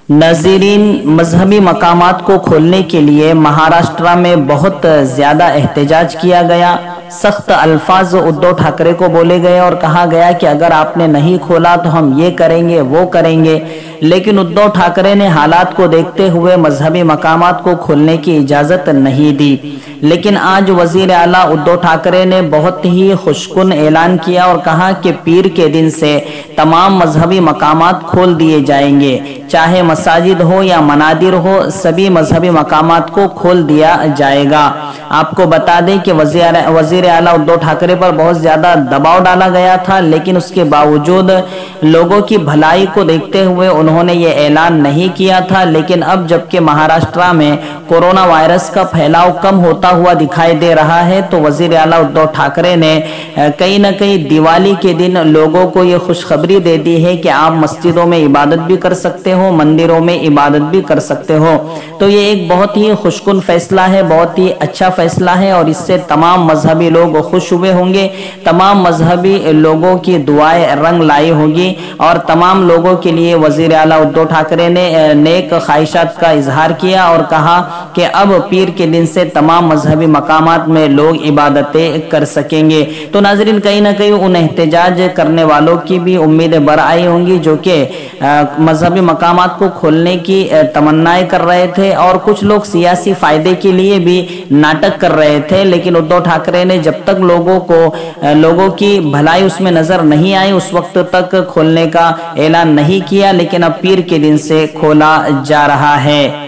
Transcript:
नाज़रीन, मजहबी मकामात को खोलने के लिए महाराष्ट्र में बहुत ज़्यादा एहतजाज किया गया। सख्त अल्फाज उद्धव ठाकरे को बोले गए और कहा गया कि अगर आपने नहीं खोला तो हम ये करेंगे वो करेंगे। लेकिन उद्धव ठाकरे ने हालात को देखते हुए मजहबी मकामात को खोलने की इजाज़त नहीं दी। लेकिन आज वज़ीर आला उद्धव ठाकरे ने बहुत ही खुशकुन ऐलान किया और कहा कि पीर के दिन से तमाम मजहबी मकामात खोल दिए जाएंगे, चाहे मसाजिद हो या मनादिर हो, सभी मजहबी मकामात को खोल दिया जाएगा। आपको बता दें कि वज़ीर आला उद्धव ठाकरे पर बहुत ज़्यादा दबाव डाला गया था, लेकिन उसके बावजूद लोगों की भलाई को देखते हुए उन्होंने ये ऐलान नहीं किया था। लेकिन अब जबकि महाराष्ट्र में कोरोना वायरस का फैलाव कम होता हुआ दिखाई दे रहा है, तो वज़ीर आला उद्धव ठाकरे ने कहीं ना कहीं दिवाली के दिन लोगों को ये खुशखबरी दे दी है कि आप मस्जिदों में इबादत भी कर सकते हो, मंदिरों में इबादत भी कर सकते हो। तो ये एक बहुत ही खुशकुन फैसला है, बहुत ही अच्छा फैसला है और इससे तमाम मजहबी लोग खुश हुए होंगे। तमाम मजहबी लोगों की दुआएं रंग लाई होगी और तमाम लोगों के लिए वज़ीर आला उद्धव ठाकरे ने नेक ख्वाहिशात का इजहार किया और कहा कि अब पीर के दिन से तमाम मजहबी मकामात में लोग इबादतें कर सकेंगे। तो नाज़रीन, कहीं ना कहीं उन एहतजाज करने वालों की भी उम्मीदें बर आई होंगी जो कि मजहबी मकामात को खोलने की तमन्नाएं कर रहे थे और कुछ लोग सियासी फायदे के लिए भी नाटक कर रहे थे। लेकिन उद्धव ठाकरे ने जब तक लोगों की भलाई उसमें नजर नहीं आई उस वक्त तक खोलने का ऐलान नहीं किया, लेकिन अब पीर के दिन से खोला जा रहा है।